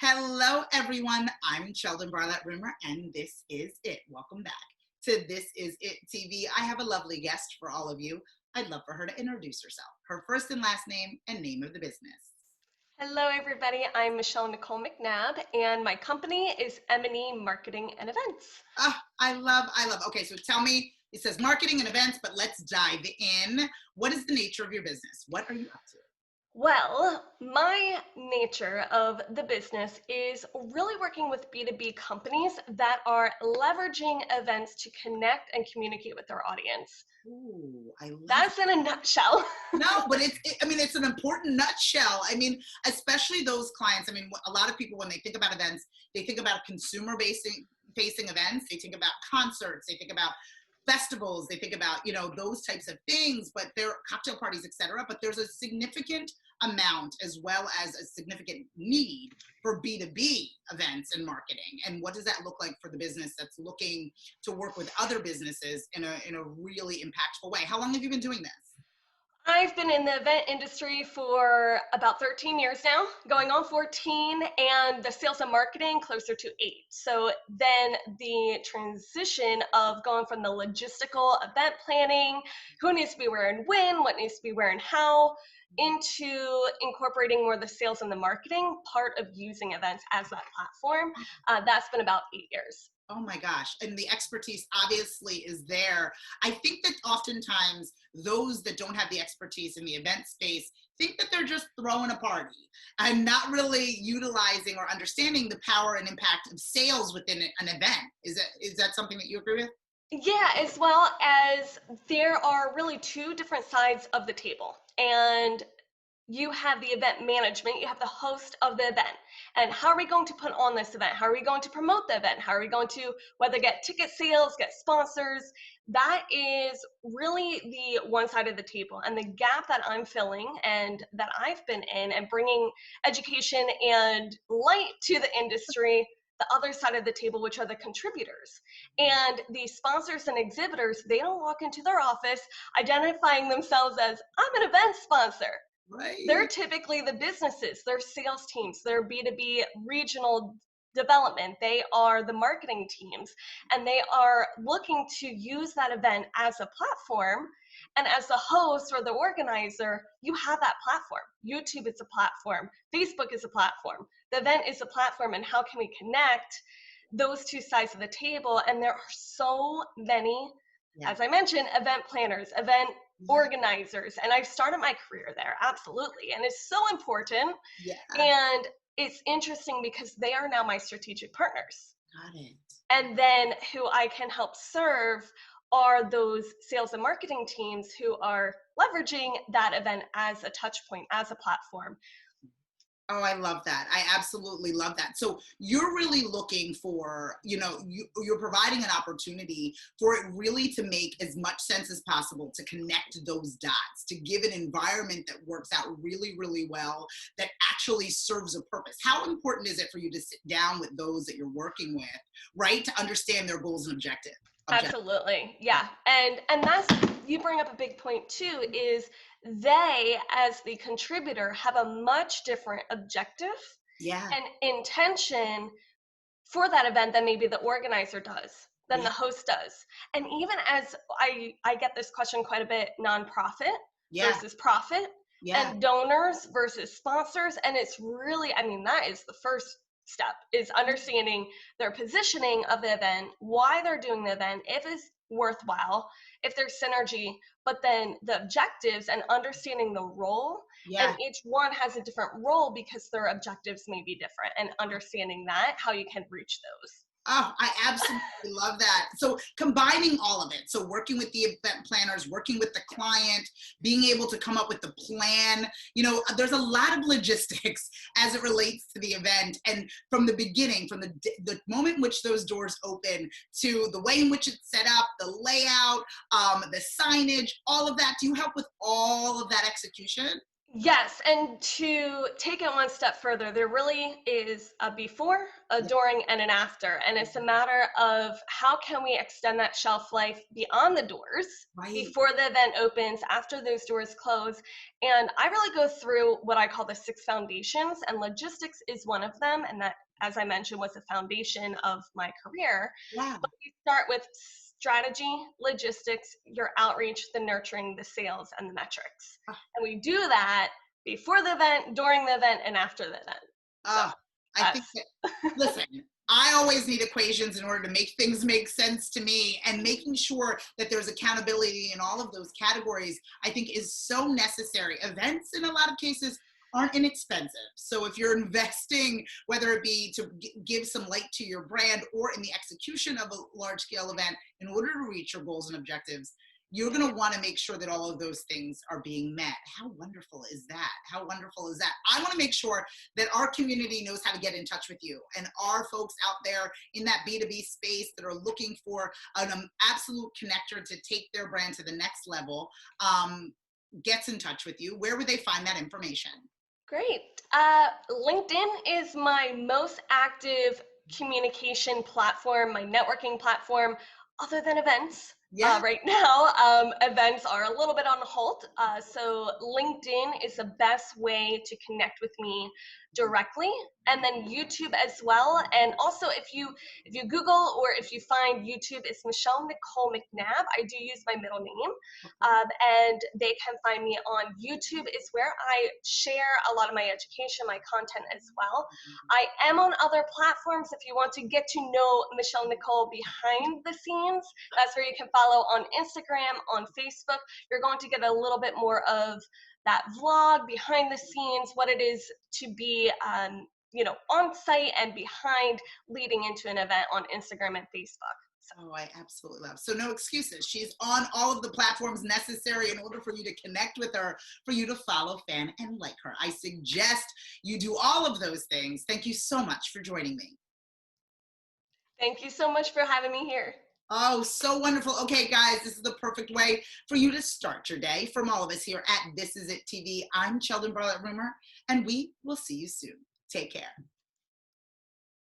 Hello, everyone. I'm Cheldin Barlatt Rumer, and this is it. Welcome back to This Is It TV. I have a lovely guest for all of you. I'd love for her to introduce herself, her first and last name, and name of the business. Hello, everybody. I'm Michelle Nicole McNabb, and my company is Emenee Marketing and Events. I love. Okay, so tell me, it says marketing and events, but let's dive in. What is the nature of your business? What are you up to? Well, my nature of the business is really working with B2B companies that are leveraging events to connect and communicate with their audience. Ooh, I love. That's in a nutshell. No, but it's an important nutshell. Especially those clients. A lot of people, when they think about events, they think about facing events. They think about concerts. They think about festivals. They think about, those types of things, but there are cocktail parties, etc. But there's a significant amount as well as a significant need for B2B events and marketing. And what does that look like for the business that's looking to work with other businesses in a really impactful way? How long have you been doing this? I've been in the event industry for about 13 years now, going on 14, and the sales and marketing closer to 8. So then the transition of going from the logistical event planning, who needs to be where and when, what needs to be where and how, into incorporating more the sales and the marketing part of using events as that platform. That's been about 8 years. Oh my gosh. And the expertise obviously is there. I think that oftentimes those that don't have the expertise in the event space think that they're just throwing a party and not really utilizing or understanding the power and impact of sales within an event. Is that something that you agree with? Yeah, as well as there are really two different sides of the table. And you have the event management, you have the host of the event. And how are we going to put on this event? How are we going to promote the event? How are we going to whether get ticket sales, get sponsors? That is really the one side of the table. And the gap that I'm filling and that I've been in and bringing education and light to the industry, the other side of the table, which are the contributors. And the sponsors and exhibitors, they don't walk into their office identifying themselves as, I'm an event sponsor. They're Right. typically the businesses, their sales teams, their B2B regional development. They are the marketing teams, and they are looking to use that event as a platform. And as the host or the organizer, you have that platform. YouTube is a platform, Facebook is a platform, the event is a platform. And how can we connect those two sides of the table? And there are so many, Yeah. as I mentioned, event planners, event organizers, and I've started my career there, absolutely. And it's so important. Yeah. And it's interesting because they are now my strategic partners. Got it. And then who I can help serve are those sales and marketing teams who are leveraging that event as a touch point, as a platform. Oh, I love that. I absolutely love that. So you're really looking for, you're providing an opportunity for it really to make as much sense as possible to connect those dots, to give an environment that works out really, really well, that actually serves a purpose. How important is it for you to sit down with those that you're working with, right, to understand their goals and objectives? Absolutely. Yeah. And that's, you bring up a big point too, is they as the contributor have a much different objective Yeah. and intention for that event than maybe the organizer does, than Yeah. the host does. And even as I get this question quite a bit, nonprofit Yeah. versus profit, Yeah. and donors versus sponsors. And it's really, I mean, that is the first step, is understanding their positioning of the event, why they're doing the event, if it's worthwhile, if there's synergy, but then the objectives and understanding the role. And Yeah. each one has a different role because their objectives may be different, and understanding that, how you can reach those. Oh, I absolutely love that. So combining all of it. So working with the event planners, working with the client, being able to come up with the plan. There's a lot of logistics as it relates to the event. And from the beginning, from the moment in which those doors open to the way in which it's set up, the layout, the signage, all of that. Do you help with all of that execution? Yes, and to take it one step further, there really is a before, a during, and an after. And it's a matter of how can we extend that shelf life beyond the doors Right. before the event opens, after those doors close. And I really go through what I call the 6 foundations, and logistics is one of them. And that, as I mentioned, was the foundation of my career. Wow. But we start with strategy, logistics, your outreach, the nurturing, the sales, and the metrics. And we do that before the event, during the event, and after the event. So I think that, listen, I always need equations in order to make things make sense to me, and making sure that there's accountability in all of those categories, I think is so necessary. Events in a lot of cases aren't inexpensive. So if you're investing, whether it be to give some light to your brand or in the execution of a large scale event in order to reach your goals and objectives, you're going to want to make sure that all of those things are being met. How wonderful is that? How wonderful is that? I want to make sure that our community knows how to get in touch with you, and our folks out there in that B2B space that are looking for an absolute connector to take their brand to the next level, gets in touch with you. Where would they find that information? Great. LinkedIn is my most active communication platform, my networking platform, other than events. Yeah. Right now, events are a little bit on hold. So LinkedIn is the best way to connect with me directly, and then YouTube as well. And also, if you Google or if you find YouTube, it's Michelle Nicole McNabb. I do use my middle name, and they can find me on YouTube. Is where I share a lot of my education, my content as well. I am on other platforms. If you want to get to know Michelle Nicole behind the scenes, that's where you can follow on Instagram, on Facebook. You're going to get a little bit more of that vlog, behind the scenes, what it is to be on site and behind leading into an event on Instagram and Facebook. Oh, I absolutely love. So no excuses. She's on all of the platforms necessary in order for you to connect with her, for you to follow, fan, and like her. I suggest you do all of those things. Thank you so much for joining me. Thank you so much for having me here. Oh, so wonderful. Okay, guys, this is the perfect way for you to start your day. From all of us here at This Is It TV, I'm Cheldin Barlatt Rumer, and we will see you soon. Take care.